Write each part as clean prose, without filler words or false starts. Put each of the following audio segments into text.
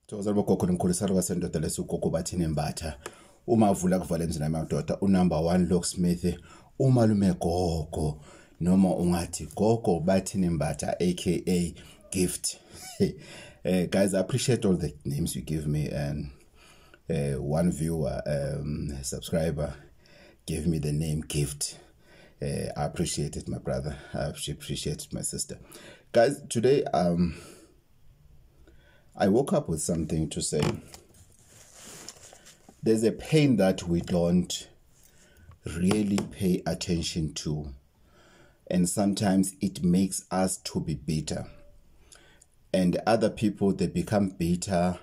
Thokoza bogogo nomkhulisa kwasendoda lesugogo bathini embatha uma avula kuvala emzini amadoda unumber 1 locksmith umalume gogo noma ungathi gogo bathini embatha aka gift. Guys, I appreciate all the names you give me, and one viewer, subscriber gave me the name Gift. I appreciate it, my brother. I appreciate it, my sister. Guys, today I woke up with something to say. There's a pain that we don't really pay attention to, and sometimes it makes us to be bitter. And other people, they become bitter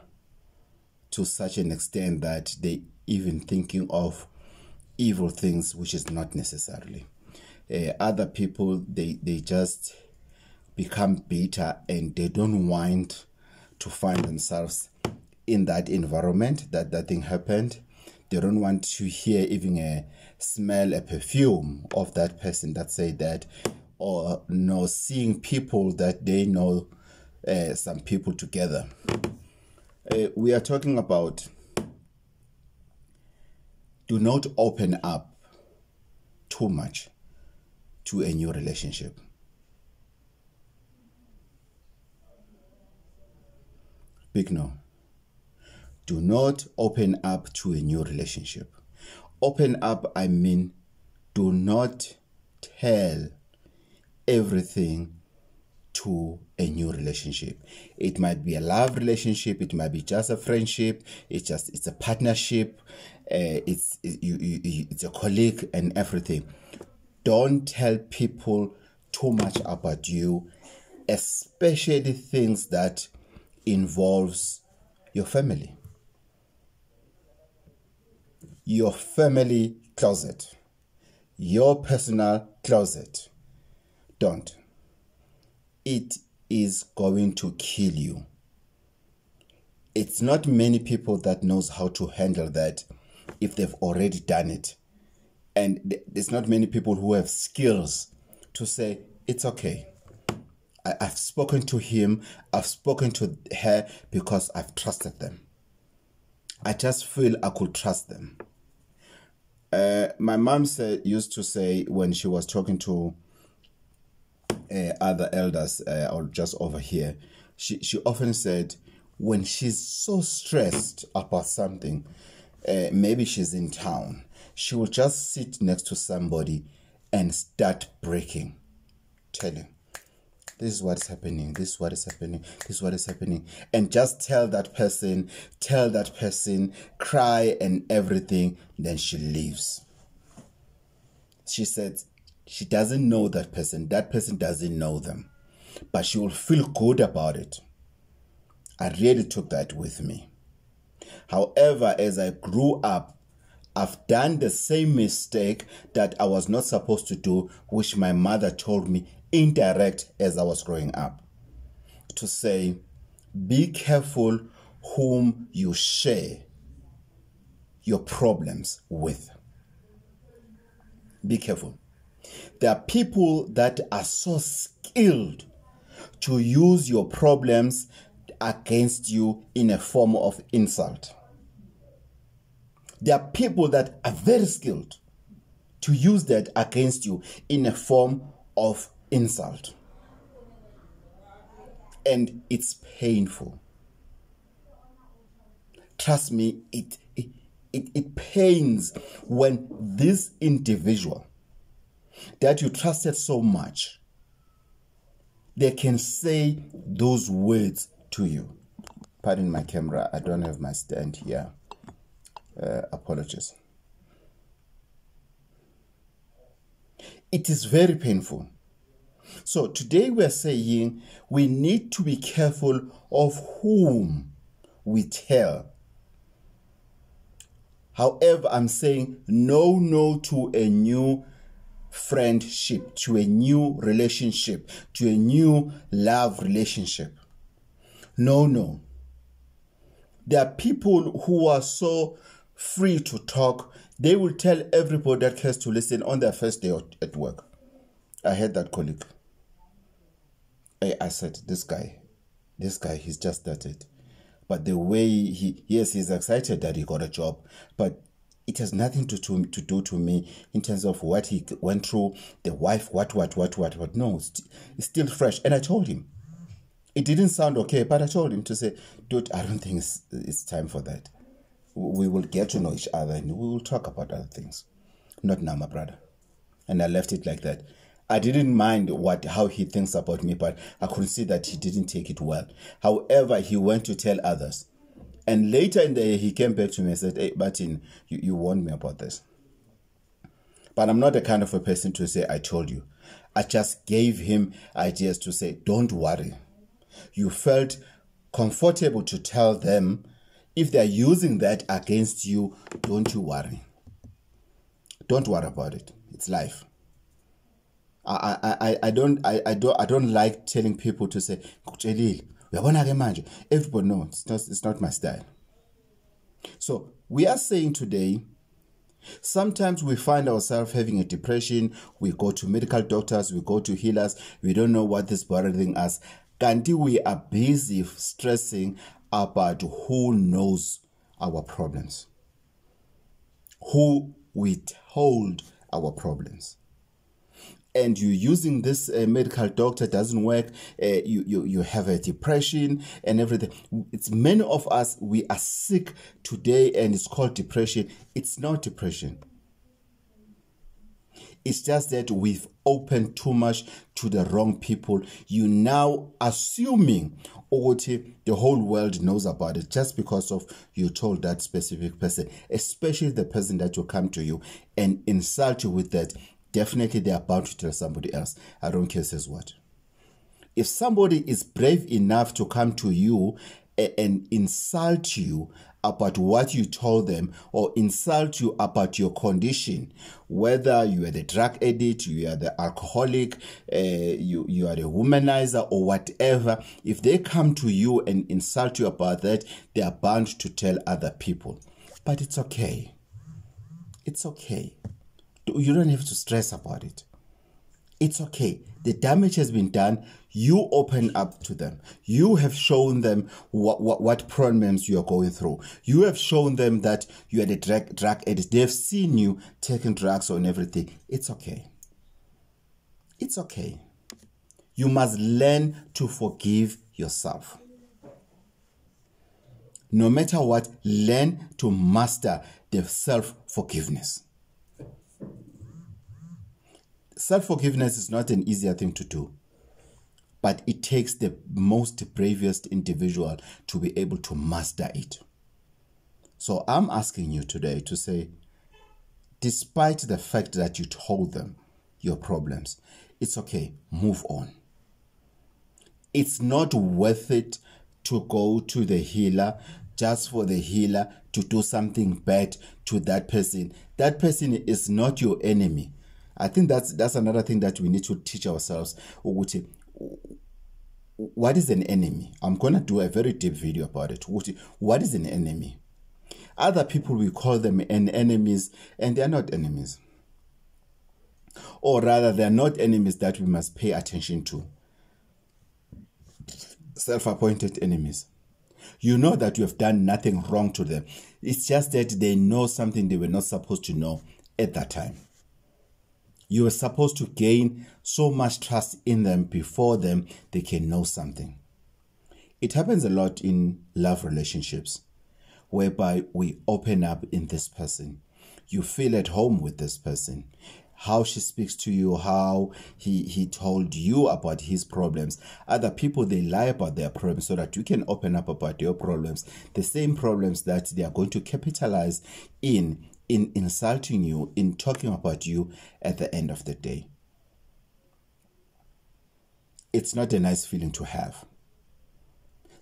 to such an extent that they even thinking of evil things, which is not necessarily. Other people, they just become bitter and they don't want to find themselves in that environment that thing happened. They don't want to hear even a smell, a perfume of that person that say that, or no, seeing people that they know, some people together. We are talking about do not open up too much to a new relationship. Big no. Do not open up to a new relationship. Open up, I mean, do not tell everything to a new relationship. It might be a love relationship, it might be just a friendship, it's a partnership, it's a colleague and everything. Don't tell people too much about you, especially things that involves your family. Your family closet, your personal closet. Don't. It is going to kill you. It's not many people that knows how to handle that if they've already done it. And there's not many people who have skills to say, it's okay. I've spoken to him, I've spoken to her because I've trusted them. I just feel I could trust them. My mom used to say when she was talking to other elders or just over here, she often said when she's so stressed about something, maybe she's in town, she will just sit next to somebody and start breaking, telling, this is what is happening, this is what is happening, this is what is happening, and just tell that person, cry and everything, then she leaves. She said she doesn't know that person doesn't know them, but she will feel good about it. I really took that with me. However, as I grew up, I've done the same mistake that I was not supposed to do, which my mother told me indirect as I was growing up. To say, be careful whom you share your problems with. Be careful. There are people that are so skilled to use your problems against you in a form of insult. There are people that are very skilled to use that against you in a form of insult. And it's painful. Trust me, it pains when this individual that you trusted so much, they can say those words to you. Pardon my camera, I don't have my stand here. Apologies. It is very painful. So today we are saying we need to be careful of whom we tell. However, I'm saying no to a new friendship, to a new relationship, to a new love relationship. No. There are people who are so free to talk. They will tell everybody that cares to listen on their first day at work. I had that colleague. I said, this guy, he's just started. But the way yes, he's excited that he got a job, but it has nothing to do to me in terms of what he went through, the wife, what. No, it's still fresh. And I told him, it didn't sound okay, but I told him to say, dude, I don't think it's time for that. We will get to know each other and we will talk about other things. Not now, my brother. And I left it like that. I didn't mind how he thinks about me, but I could see that he didn't take it well. However, he went to tell others. And later in the day, he came back to me and said, hey, Martin, you warned me about this. But I'm not the kind of a person to say, I told you. I just gave him ideas to say, don't worry. You felt comfortable to tell them. If they're using that against you, don't you worry. Don't worry about it. It's life. I don't like telling people to say, everybody knows it's not my style. So we are saying today, sometimes we find ourselves having a depression, we go to medical doctors, we go to healers, we don't know what is bothering us. Kanti we are busy stressing about who knows our problems, who we told our problems. And you're using this medical doctor, doesn't work, you have a depression and everything. It's many of us, we are sick today and it's called depression. It's not depression. It's just that we've opened too much to the wrong people. You now assuming the whole world knows about it just because of you told that specific person, especially the person that will come to you and insult you with that. Definitely they are bound to tell somebody else. I don't care says what. If somebody is brave enough to come to you and insult you about what you told them or insult you about your condition, whether you are the drug addict, you are the alcoholic, you are the womanizer or whatever, if they come to you and insult you about that, they are bound to tell other people. But it's okay. It's okay. You don't have to stress about it. It's okay. The damage has been done. You open up to them. You have shown them what problems you are going through. You have shown them that you are the drug addict. They've seen you taking drugs and everything. It's okay. It's okay. You must learn to forgive yourself. No matter what, learn to master the self-forgiveness. Self-forgiveness is not an easier thing to do, but it takes the most bravest individual to be able to master it. So I'm asking you today to say, despite the fact that you told them your problems, it's okay, move on. It's not worth it to go to the healer just for the healer to do something bad to that person. That person is not your enemy. I think that's another thing that we need to teach ourselves. What is an enemy? I'm going to do a very deep video about it. What is an enemy? Other people, we call them enemies, and they're not enemies. Or rather, they're not enemies that we must pay attention to. Self-appointed enemies. You know that you have done nothing wrong to them. It's just that they know something they were not supposed to know at that time. You are supposed to gain so much trust in them before them they can know something. It happens a lot in love relationships, whereby we open up in this person. You feel at home with this person. How she speaks to you, how he told you about his problems. Other people, they lie about their problems so that you can open up about your problems. The same problems that they are going to capitalize in insulting you, in talking about you at the end of the day. It's not a nice feeling to have.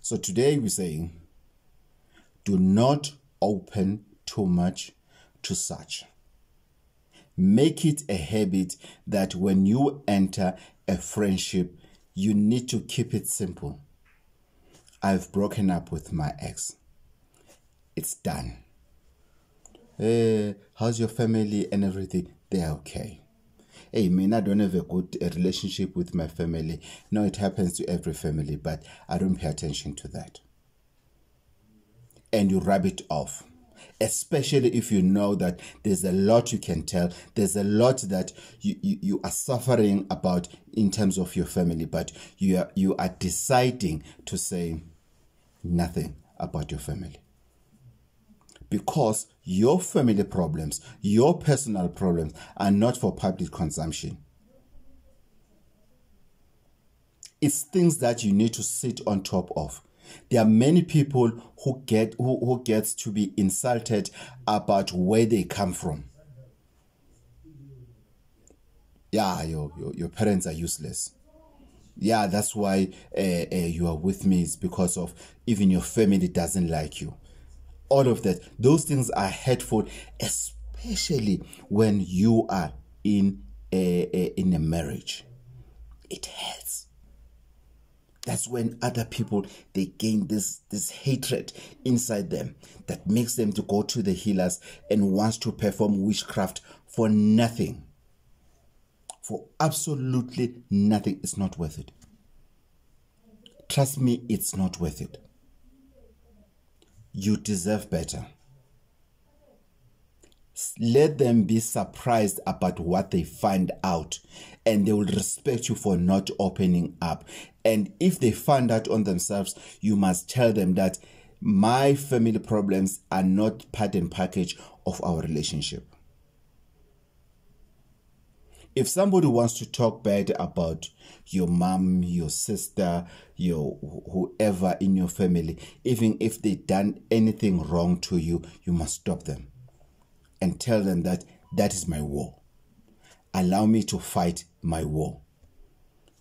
So today we're saying, do not open too much to such. Make it a habit that when you enter a friendship, you need to keep it simple. I've broken up with my ex. It's done. How's your family and everything? They're okay. Hey, I don't have a good relationship with my family. No, it happens to every family, but I don't pay attention to that. and you rub it off. Especially if you know that there's a lot you can tell, there's a lot that you are suffering about in terms of your family, but you are deciding to say nothing about your family. Because your family problems, your personal problems are not for public consumption. It's things that you need to sit on top of. There are many people who gets to be insulted about where they come from. Yeah, your parents are useless. Yeah, that's why you are with me. It's because of even your family doesn't like you. All of that. Those things are hurtful, especially when you are in a marriage. It hurts. That's when other people, they gain this hatred inside them that makes them to go to the healers and wants to perform witchcraft for nothing. For absolutely nothing. It's not worth it. Trust me, it's not worth it. You deserve better. Let them be surprised about what they find out, and they will respect you for not opening up. And if they find out on themselves, you must tell them that my family problems are not part and package of our relationship. If somebody wants to talk bad about your mom, your sister, your whoever in your family, even if they done anything wrong to you, you must stop them and tell them that that is my war. Allow me to fight my war.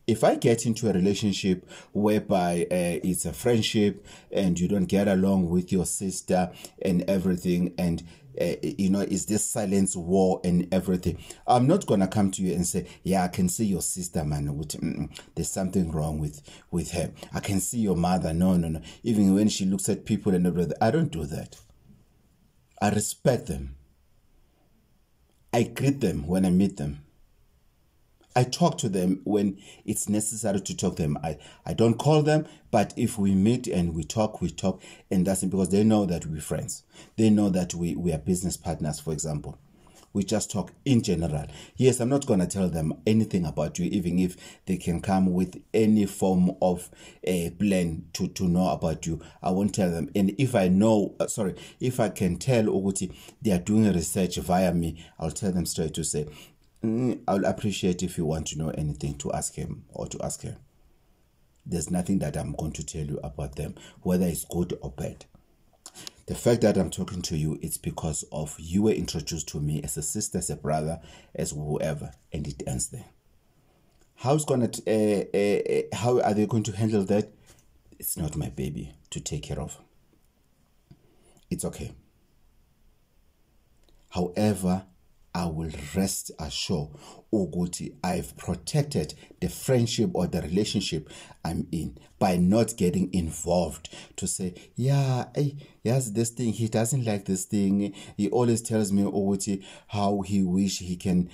If I get into a relationship whereby it's a friendship and you don't get along with your sister and everything, and it's this silence war and everything, I'm not going to come to you and say, yeah, I can see your sister, man. There's something wrong with her. I can see your mother. No. Even when she looks at people and everything, I don't do that. I respect them. I greet them when I meet them. I talk to them when it's necessary to talk to them. I don't call them, but if we meet and we talk, and that's because they know that we're friends. They know that we are business partners, for example. We just talk in general. Yes, I'm not going to tell them anything about you, even if they can come with any form of a plan to know about you. I won't tell them. And if I know, if I can tell Oguti they are doing research via me, I'll tell them straight to say, I'll appreciate if you want to know anything to ask him or to ask her. There's nothing that I'm going to tell you about them, whether it's good or bad. The fact that I'm talking to you, it's because of you were introduced to me as a sister, as a brother, as whoever, and it ends there. How are they going to handle that? It's not my baby to take care of. It's okay. However, I will rest assured, Oguti, I've protected the friendship or the relationship I'm in by not getting involved to say, yeah, he has this thing, he doesn't like this thing. He always tells me, Oguti, how he wish he can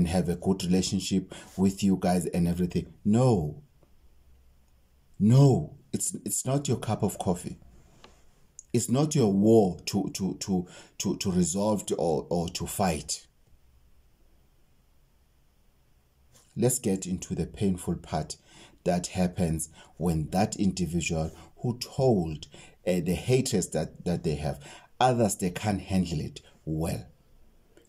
have a good relationship with you guys and everything. No, it's not your cup of coffee. It's not your war to resolve or to fight. Let's get into the painful part that happens when that individual who told the hatred that they have, others, they can't handle it well.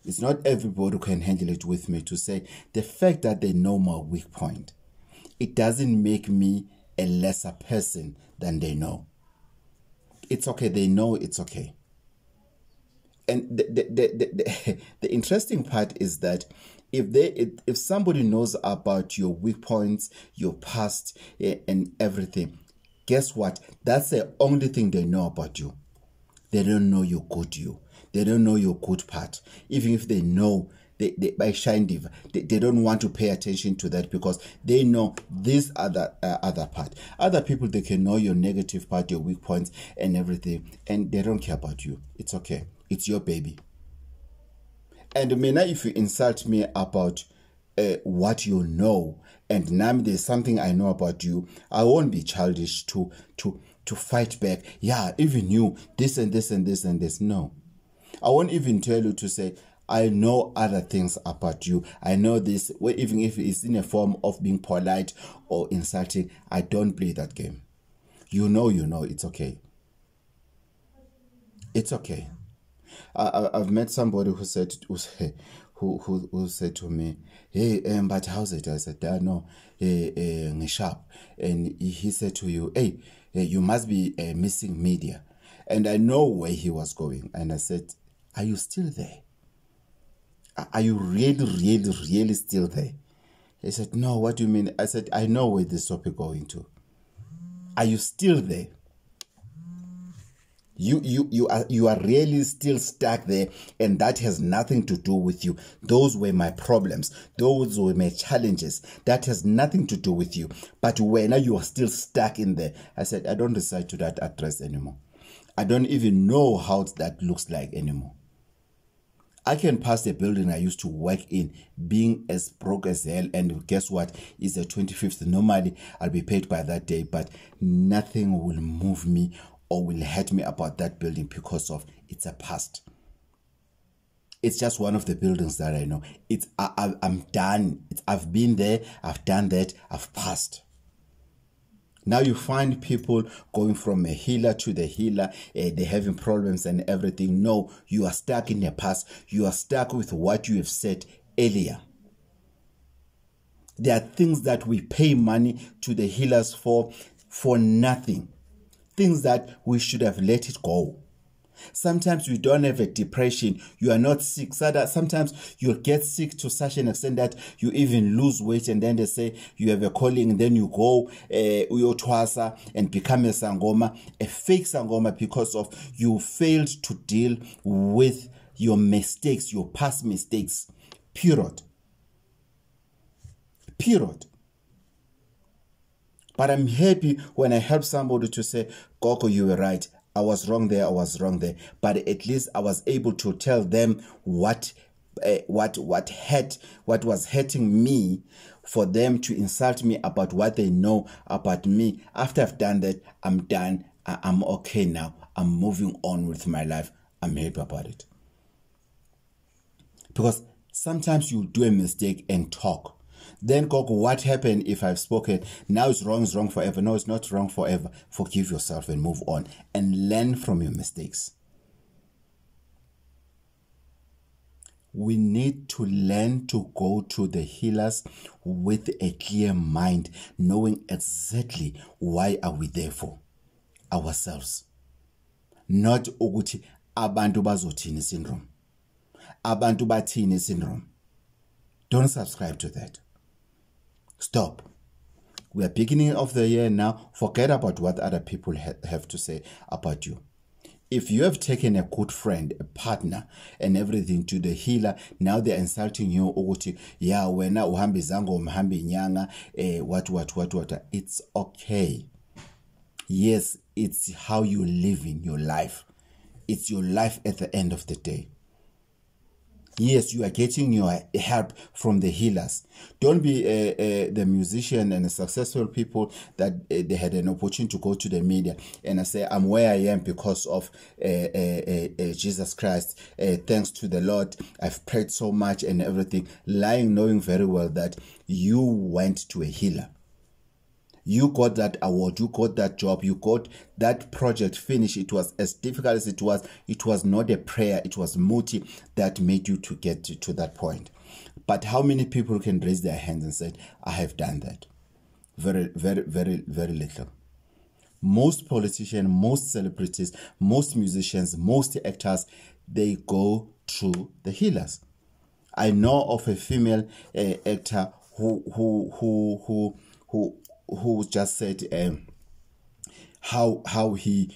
It's not everybody who can handle it with me to say the fact that they know my weak point. It doesn't make me a lesser person than they know. It's okay. They know it's okay. And the interesting part is that if somebody knows about your weak points, your past, and everything, guess what? That's the only thing they know about you. They don't know your good you. They don't know your good part. Even if they know, they by shine diva, they don't want to pay attention to that because they know this other part. Other people, they can know your negative part, your weak points, and everything, and they don't care about you. It's okay. It's your baby. And Mena, if you insult me about what you know, and now there's something I know about you, I won't be childish to to fight back. Yeah, even you, this and this and this and this. No. I won't even tell you to say, I know other things about you. I know this, even if it's in a form of being polite or insulting. I don't play that game. You know, it's okay. It's okay. I've met somebody who said who said to me, hey, but how's it? I said, no, sharp. And he said to you, hey, you must be missing media. And I know where he was going. And I said, are you still there? Are you really still there? He said, no, what do you mean? I said, I know where this topic going to. Are you still there? You are really still stuck there, and that has nothing to do with you. Those were my problems. Those were my challenges. That has nothing to do with you. But when you are still stuck in there, I said, I don't reside to that address anymore. I don't even know how that looks like anymore. I can pass the building I used to work in, being as broke as hell, and guess what? It's the 25th. Normally, I'll be paid by that day, but nothing will move me or will hurt me about that building because of it's a past. It's just one of the buildings that I know. I'm done. I've been there. I've done that. I've passed. Now you find people going from a healer to the healer. They're having problems and everything. No, you are stuck in the past. You are stuck with what you have said earlier. There are things that we pay money to the healers for nothing. Things that we should have let it go. Sometimes you don't have a depression. You are not sick. Sometimes you'll get sick to such an extent that you even lose weight, and then they say you have a calling, and then you go uyotwasa and become a sangoma, a fake sangoma, because of you failed to deal with your mistakes, your past mistakes. Period. But I'm happy when I help somebody to say, Gogo, you were right. I was wrong there. But at least I was able to tell them what was hurting me, for them to insult me about what they know about me. After I've done that, I'm done. I'm okay now. I'm moving on with my life. I'm happy about it. Because sometimes you do a mistake and talk. Then, Gogo, what happened if I've spoken? Now it's wrong forever. No, it's not wrong forever. Forgive yourself and move on and learn from your mistakes. We need to learn to go to the healers with a clear mind, knowing exactly why are we there for. Ourselves. Not ukuthi abantu bazothini syndrome. Abantu bathini syndrome. Don't subscribe to that. Stop. We are beginning of the year now. Forget about what other people have to say about you. If you have taken a good friend, a partner, and everything to the healer, now they're insulting you. Yeah, wena uhambi zango umhambi nyanga, what. It's okay. Yes, it's how you live in your life. It's your life at the end of the day. Yes, you are getting your help from the healers. Don't be the musician and the successful people that they had an opportunity to go to the media and I say, I'm where I am because of Jesus Christ. Thanks to the Lord. I've prayed so much and everything. Lying, knowing very well that you went to a healer. You got that award, you got that job, you got that project finished. It was as difficult as it was. It was not a prayer, it was Muti that made you to get to that point. But how many people can raise their hands and say, I have done that? Very, very, very, very little. Most politicians, most celebrities, most musicians, most actors, they go through the healers. I know of a female actor who just said how he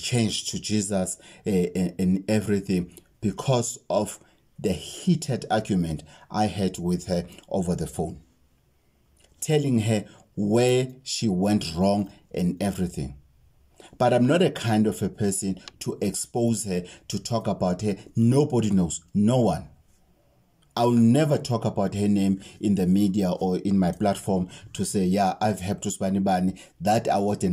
changed to Jesus and everything because of the heated argument I had with her over the phone, telling her where she went wrong and everything. But I'm not a kind of a person to expose her, to talk about her. Nobody knows. No one. I'll never talk about her name in the media or in my platform to say, yeah, I've helped Usbani Bani, that award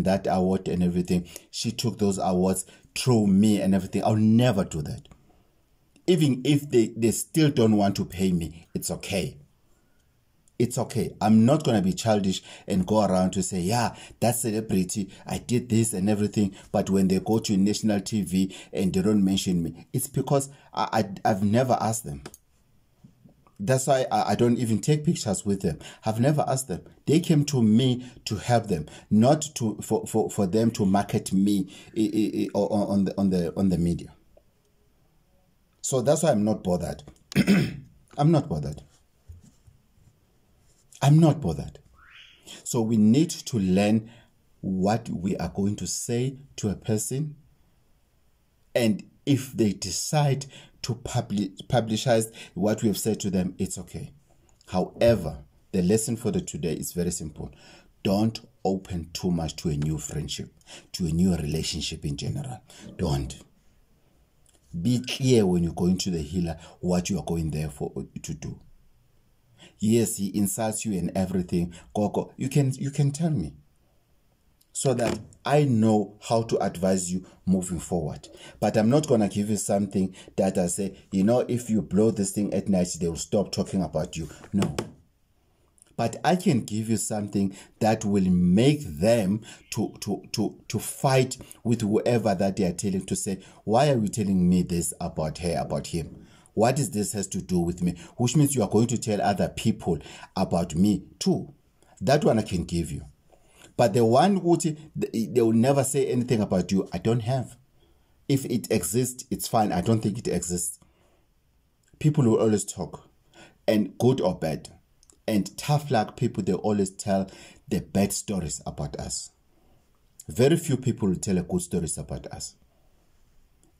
and everything. She took those awards through me and everything. I'll never do that. Even if they still don't want to pay me, it's okay. It's okay. I'm not going to be childish and go around to say, yeah, that celebrity, I did this and everything. But when they go to national TV and they don't mention me, it's because I've never asked them. That's why I don't even take pictures with them. I've never asked them. They came to me to help them, not for them to market me on the media. So that's why I'm not bothered. I'm not bothered. I'm not bothered. So we need to learn what we are going to say to a person. And if they decide to publicize what we have said to them, it's okay. However, the lesson for today is very simple. Don't open too much to a new friendship, to a new relationship in general. Don't. Be clear when you go into the healer what you are going there to do. Yes, he insults you and everything. Go. You can tell me, so that I know how to advise you moving forward. But I'm not going to give you something that I say, if you blow this thing at night, they will stop talking about you. No. But I can give you something that will make them to fight with whoever that they are telling, to say, why are you telling me this about her, about him? What is this has to do with me? Which means you are going to tell other people about me too. That one I can give you. But the one who they will never say anything about you, I don't have. If it exists, it's fine. I don't think it exists. People will always talk, and good or bad. And tough luck people, they always tell the bad stories about us. Very few people will tell good stories about us.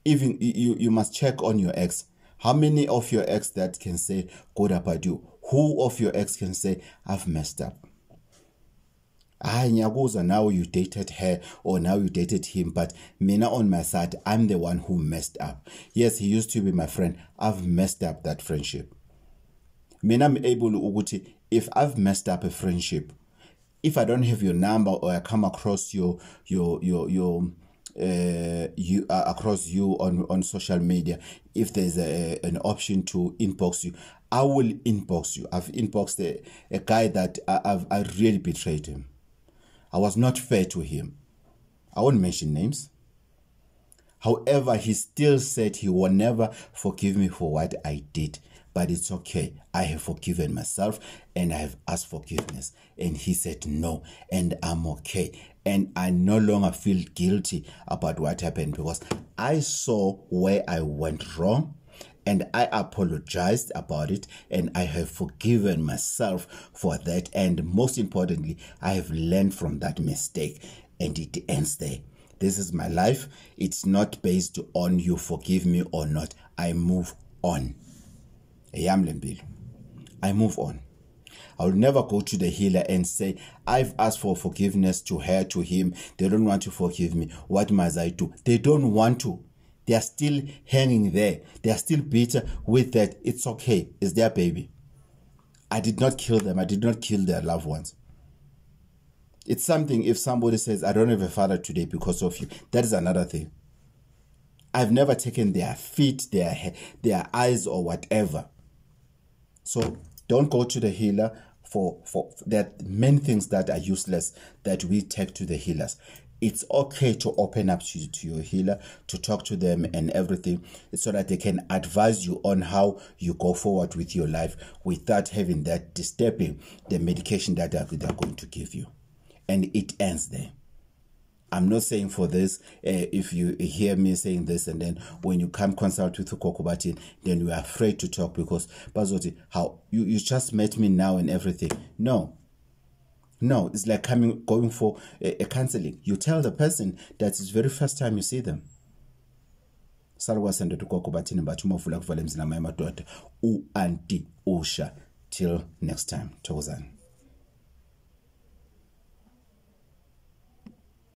Even you must check on your ex. How many of your ex that can say good about you? Who of your ex can say, I've messed up? Nyagoza, now you dated her or now you dated him, but Mina on my side, I'm the one who messed up. Yes, he used to be my friend. I've messed up that friendship. Mina I'm able to, if I've messed up a friendship, if I don't have your number or I come across across you on social media, if there's an option to inbox you, I will inbox you. I've inboxed a guy that I really betrayed him. I was not fair to him. I won't mention names. However, he still said he will never forgive me for what I did. But it's okay. I have forgiven myself and I have asked forgiveness. And he said no, and I'm okay. And I no longer feel guilty about what happened because I saw where I went wrong and I apologized about it and I have forgiven myself for that. And most importantly, I have learned from that mistake, and it ends there. This is my life. It's not based on you forgive me or not. I move on. I move on. I will never go to the healer and say, I've asked for forgiveness to her, to him. They don't want to forgive me. What must I do? They don't want to. They are still hanging there. They are still bitter with that. It's okay. It's their baby. I did not kill them. I did not kill their loved ones. It's something if somebody says, I don't have a father today because of you. That is another thing. I've never taken their feet, their eyes or whatever. So don't go to the healer for that many things that are useless that we take to the healers. It's okay to open up to your healer, to talk to them and everything, so that they can advise you on how you go forward with your life without having that disturbing the medication that they're going to give you. And it ends there. I'm not saying for this, if you hear me saying this and then when you come consult with Kokobatin, then you are afraid to talk because, Bazoti, how you just met me now and everything. No, it's like going for a counseling. You tell the person that it's very first time you see them. Salwa sende to Kokobatin, but you move like Valens na my daughter. Anti Osha. Till next time. Tozan.